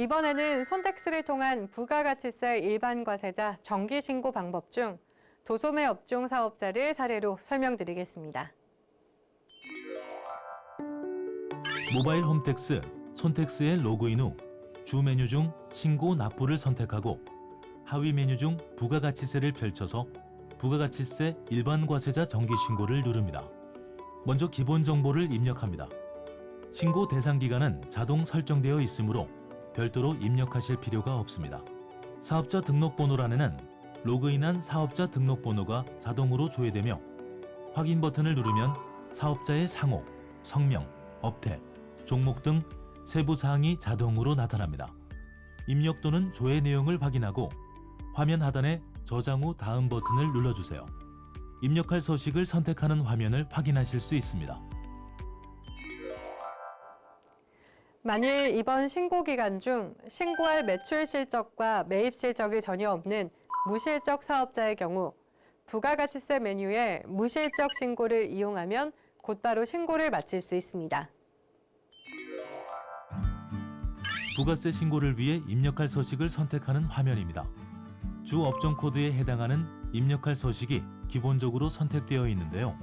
이번에는 손택스를 통한 부가가치세 일반 과세자 정기 신고 방법 중 도소매 업종 사업자를 사례로 설명드리겠습니다. 모바일 홈택스, 손택스에 로그인 후 주 메뉴 중 신고 납부를 선택하고 하위 메뉴 중 부가가치세를 펼쳐서 부가가치세 일반 과세자 정기 신고를 누릅니다. 먼저 기본 정보를 입력합니다. 신고 대상 기간은 자동 설정되어 있으므로 별도로 입력하실 필요가 없습니다. 사업자 등록번호란에는 로그인한 사업자 등록번호가 자동으로 조회되며 확인 버튼을 누르면 사업자의 상호, 성명, 업태, 종목 등 세부 사항이 자동으로 나타납니다. 입력 또는 조회 내용을 확인하고 화면 하단에 저장 후 다음 버튼을 눌러주세요. 입력할 서식을 선택하는 화면을 확인하실 수 있습니다. 만일 이번 신고 기간 중 신고할 매출 실적과 매입 실적이 전혀 없는 무실적 사업자의 경우 부가가치세 메뉴에 무실적 신고를 이용하면 곧바로 신고를 마칠 수 있습니다. 부가세 신고를 위해 입력할 서식을 선택하는 화면입니다. 주 업종 코드에 해당하는 입력할 서식이 기본적으로 선택되어 있는데요.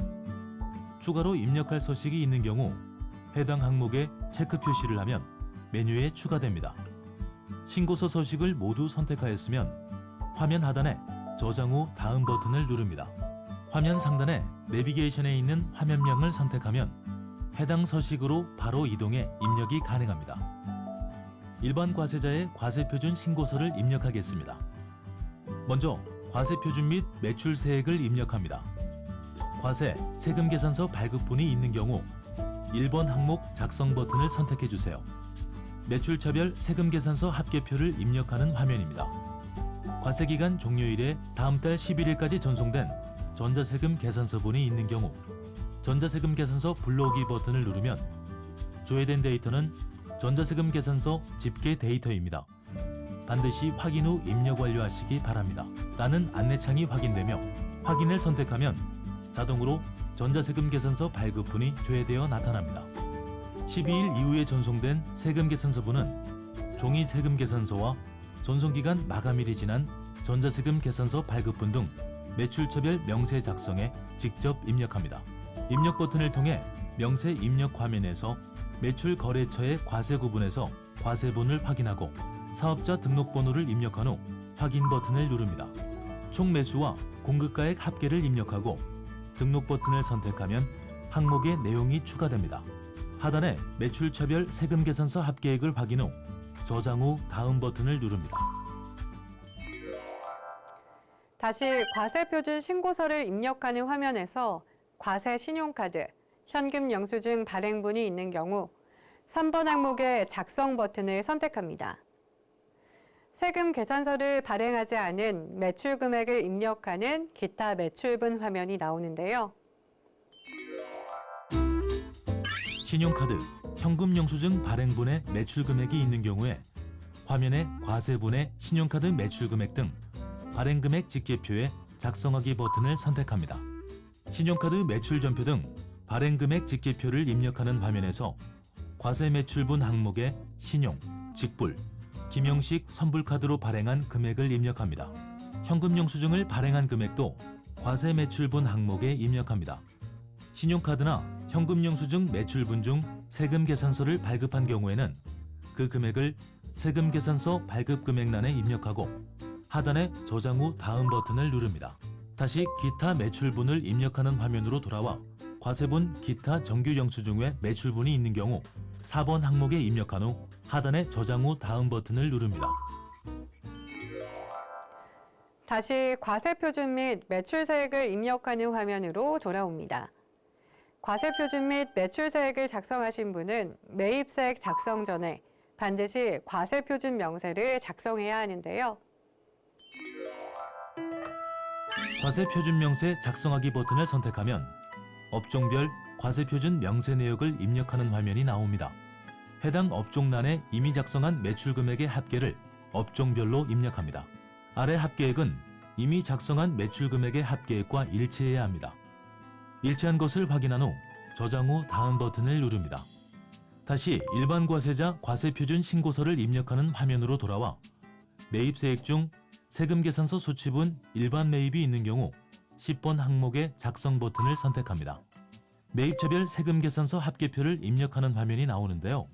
추가로 입력할 서식이 있는 경우 해당 항목에 체크 표시를 하면 메뉴에 추가됩니다. 신고서 서식을 모두 선택하였으면 화면 하단에 저장 후 다음 버튼을 누릅니다. 화면 상단에 내비게이션에 있는 화면명을 선택하면 해당 서식으로 바로 이동해 입력이 가능합니다. 일반 과세자의 과세표준 신고서를 입력하겠습니다. 먼저 과세표준 및 매출세액을 입력합니다. 과세, 세금 계산서 발급분이 있는 경우 1번 항목 작성 버튼을 선택해 주세요. 매출차별 세금 계산서 합계표를 입력하는 화면입니다. 과세기간 종료일에 다음 달 11일까지 전송된 전자세금 계산서분이 있는 경우 전자세금 계산서 불러오기 버튼을 누르면 조회된 데이터는 전자세금 계산서 집계 데이터입니다. 반드시 확인 후 입력 완료하시기 바랍니다. 라는 안내창이 확인되며 확인을 선택하면 자동으로 전자세금 계산서 발급분이 조회되어 나타납니다. 12일 이후에 전송된 세금 계산서분은 종이 세금 계산서와 전송기간 마감일이 지난 전자세금 계산서 발급분 등 매출처별 명세 작성에 직접 입력합니다. 입력 버튼을 통해 명세 입력 화면에서 매출 거래처의 과세 구분에서 과세분을 확인하고 사업자 등록번호를 입력한 후 확인 버튼을 누릅니다. 총 매수와 공급가액 합계를 입력하고 등록 버튼을 선택하면 항목의 내용이 추가됩니다. 하단에 매출차별 세금 계산서 합계액을 확인 후 저장 후 다음 버튼을 누릅니다. 다시 과세표준 신고서를 입력하는 화면에서 과세 신용카드, 현금 영수증 발행분이 있는 경우 3번 항목의 작성 버튼을 선택합니다. 세금 계산서를 발행하지 않은 매출 금액을 입력하는 기타 매출분 화면이 나오는데요. 신용카드, 현금 영수증 발행분의 매출 금액이 있는 경우에 화면에 과세분의 신용카드 매출 금액 등 발행 금액 집계표에 작성하기 버튼을 선택합니다. 신용카드 매출 전표 등 발행 금액 집계표를 입력하는 화면에서 과세 매출분 항목에 신용, 직불, 김영식 선불카드로 발행한 금액을 입력합니다. 현금 영수증을 발행한 금액도 과세 매출분 항목에 입력합니다. 신용카드나 현금 영수증 매출분 중 세금 계산서를 발급한 경우에는 그 금액을 세금 계산서 발급 금액란에 입력하고 하단에 저장 후 다음 버튼을 누릅니다. 다시 기타 매출분을 입력하는 화면으로 돌아와 과세분 기타 정규 영수증에 매출분이 있는 경우 4번 항목에 입력한 후 하단에 저장 후 다음 버튼을 누릅니다. 다시 과세표준 및 매출세액을 입력하는 화면으로 돌아옵니다. 과세표준 및 매출세액을 작성하신 분은 매입세액 작성 전에 반드시 과세표준 명세를 작성해야 하는데요. 과세표준 명세 작성하기 버튼을 선택하면 업종별 과세표준 명세 내역을 입력하는 화면이 나옵니다. 해당 업종란에 이미 작성한 매출 금액의 합계를 업종별로 입력합니다. 아래 합계액은 이미 작성한 매출 금액의 합계액과 일치해야 합니다. 일치한 것을 확인한 후 저장 후 다음 버튼을 누릅니다. 다시 일반 과세자 과세표준 신고서를 입력하는 화면으로 돌아와 매입세액 중 세금계산서 수취분 일반 매입이 있는 경우 10번 항목의 작성 버튼을 선택합니다. 매입처별 세금계산서 합계표를 입력하는 화면이 나오는데요.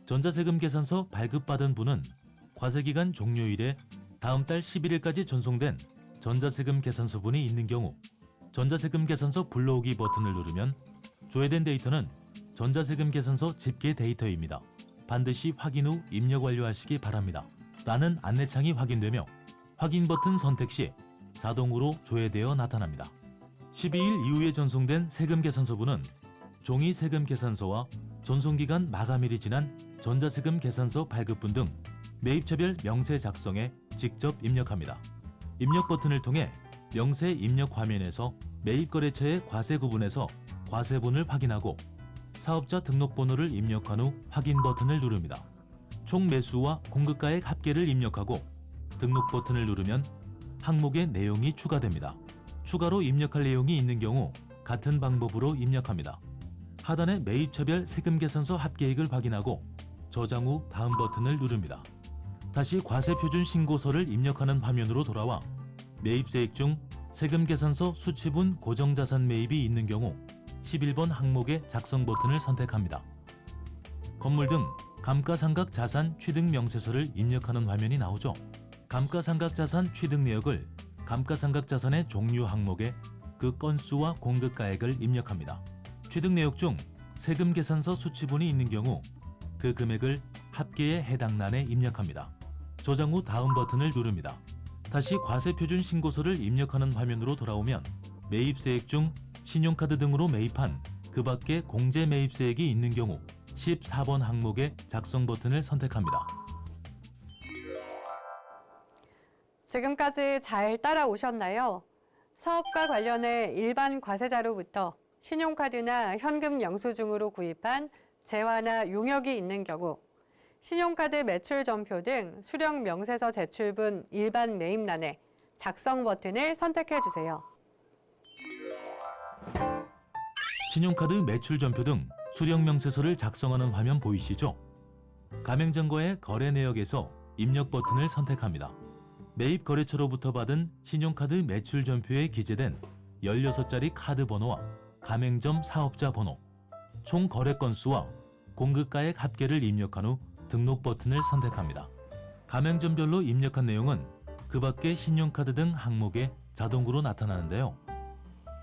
전자세금계산서 발급받은 분은 과세기간 종료일에 다음 달 11일까지 전송된 전자세금계산서분이 있는 경우 전자세금계산서 불러오기 버튼을 누르면 조회된 데이터는 전자세금계산서 집계 데이터입니다. 반드시 확인 후 입력 완료하시기 바랍니다. 라는 안내창이 확인되며 확인 버튼 선택 시 자동으로 조회되어 나타납니다. 12일 이후에 전송된 세금계산서분은 종이 세금계산서와 전송기간 마감일이 지난 전자세금계산서 발급분 등 매입처별 명세 작성에 직접 입력합니다. 입력 버튼을 통해 명세 입력 화면에서 매입거래처의 과세 구분에서 과세분을 확인하고 사업자 등록번호를 입력한 후 확인 버튼을 누릅니다. 총 매수와 공급가액 합계를 입력하고 등록 버튼을 누르면 항목의 내용이 추가됩니다. 추가로 입력할 내용이 있는 경우 같은 방법으로 입력합니다. 하단의 매입처별 세금계산서 합계액을 확인하고 저장 후 다음 버튼을 누릅니다. 다시 과세표준 신고서를 입력하는 화면으로 돌아와 매입세액 중 세금계산서 수취분 고정자산 매입이 있는 경우 11번 항목의 작성 버튼을 선택합니다. 건물 등 감가상각 자산 취득 명세서를 입력하는 화면이 나오죠. 감가상각 자산 취득 내역을 감가상각 자산의 종류 항목에 그 건수와 공급가액을 입력합니다. 취득 내역 중 세금계산서 수취분이 있는 경우 그 금액을 합계에 해당 란에 입력합니다. 저장 후 다음 버튼을 누릅니다. 다시 과세표준 신고서를 입력하는 화면으로 돌아오면 매입세액 중 신용카드 등으로 매입한 그 밖에 공제 매입세액이 있는 경우 14번 항목의 작성 버튼을 선택합니다. 지금까지 잘 따라오셨나요? 사업과 관련해 일반 과세자로부터 신용카드나 현금 영수증으로 구입한 재화나 용역이 있는 경우 신용카드 매출 전표 등 수령 명세서 제출분 일반 매입란에 작성 버튼을 선택해 주세요. 신용카드 매출 전표 등 수령 명세서를 작성하는 화면 보이시죠? 가맹점과의 거래 내역에서 입력 버튼을 선택합니다. 매입 거래처로부터 받은 신용카드 매출 전표에 기재된 16자리 카드 번호와 가맹점 사업자 번호, 총 거래 건수와 공급가액 합계를 입력한 후 등록 버튼을 선택합니다. 가맹점별로 입력한 내용은 그 밖의 신용카드 등 항목에 자동으로 나타나는데요.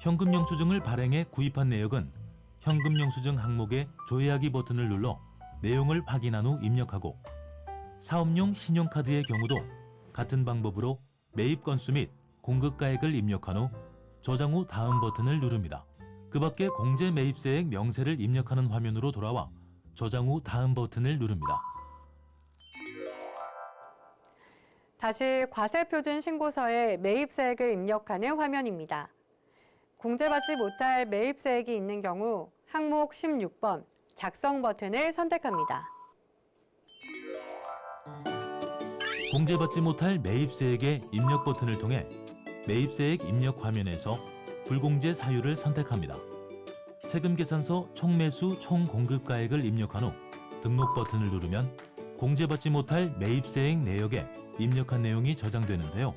현금 영수증을 발행해 구입한 내역은 현금 영수증 항목에 조회하기 버튼을 눌러 내용을 확인한 후 입력하고 사업용 신용카드의 경우도 같은 방법으로 매입 건수 및 공급가액을 입력한 후 저장 후 다음 버튼을 누릅니다. 그 밖에 공제 매입세액 명세를 입력하는 화면으로 돌아와 저장 후 다음 버튼을 누릅니다. 다시 과세표준 신고서에 매입세액을 입력하는 화면입니다. 공제받지 못할 매입세액이 있는 경우 항목 16번 작성 버튼을 선택합니다. 공제받지 못할 매입세액의 입력 버튼을 통해 매입세액 입력 화면에서 불공제 사유를 선택합니다. 세금계산서 총매수 총공급가액을 입력한 후 등록 버튼을 누르면 공제받지 못할 매입세액 내역에 입력한 내용이 저장되는데요.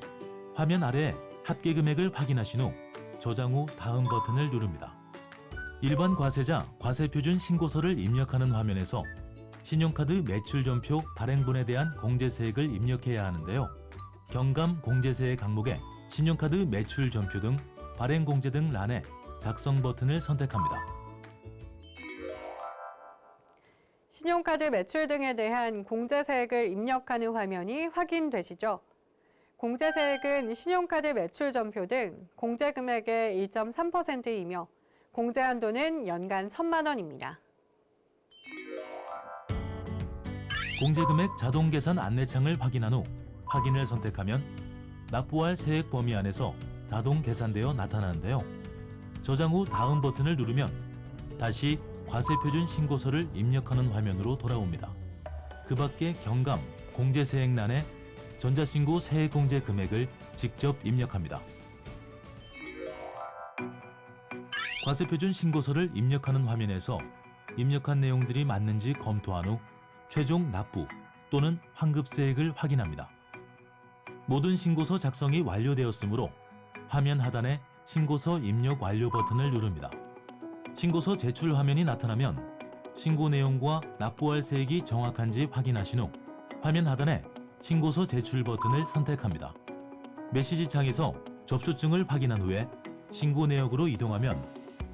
화면 아래 합계 금액을 확인하신 후 저장 후 다음 버튼을 누릅니다. 일반 과세자 과세표준 신고서를 입력하는 화면에서 신용카드 매출전표 발행분에 대한 공제세액을 입력해야 하는데요. 경감 공제세액 항목에 신용카드 매출전표 등 발행공제 등 란에 작성 버튼을 선택합니다. 신용카드 매출 등에 대한 공제세액을 입력하는 화면이 확인되시죠? 공제세액은 신용카드 매출 전표 등 공제금액의 1.3%이며 공제 한도는 연간 1,000만 원입니다. 공제금액 자동 계산 안내창을 확인한 후 확인을 선택하면 납부할 세액 범위 안에서 자동 계산되어 나타나는데요. 저장 후 다음 버튼을 누르면 다시 과세표준 신고서를 입력하는 화면으로 돌아옵니다. 그 밖에 경감, 공제세액란에 전자신고 세액공제 금액을 직접 입력합니다. 과세표준 신고서를 입력하는 화면에서 입력한 내용들이 맞는지 검토한 후 최종 납부 또는 환급세액을 확인합니다. 모든 신고서 작성이 완료되었으므로 화면 하단에 신고서 입력 완료 버튼을 누릅니다. 신고서 제출 화면이 나타나면 신고 내용과 납부할 세액이 정확한지 확인하신 후 화면 하단에 신고서 제출 버튼을 선택합니다. 메시지 창에서 접수증을 확인한 후에 신고 내역으로 이동하면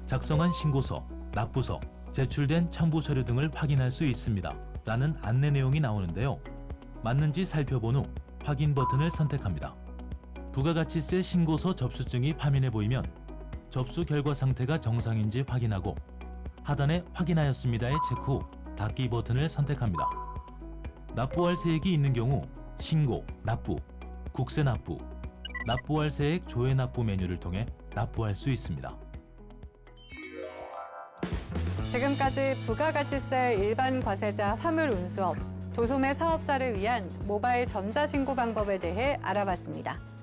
작성한 신고서, 납부서, 제출된 첨부 서류 등을 확인할 수 있습니다. 라는 안내 내용이 나오는데요. 맞는지 살펴본 후 확인 버튼을 선택합니다. 부가가치세 신고서 접수증이 화면에 보이면 접수 결과 상태가 정상인지 확인하고 하단에 확인하였습니다의 체크 후 닫기 버튼을 선택합니다. 납부할 세액이 있는 경우 신고, 납부, 국세 납부, 납부할 세액 조회 납부 메뉴를 통해 납부할 수 있습니다. 지금까지 부가가치세 일반 과세자 화물 운수업, 도소매 사업자를 위한 모바일 전자신고 방법에 대해 알아봤습니다.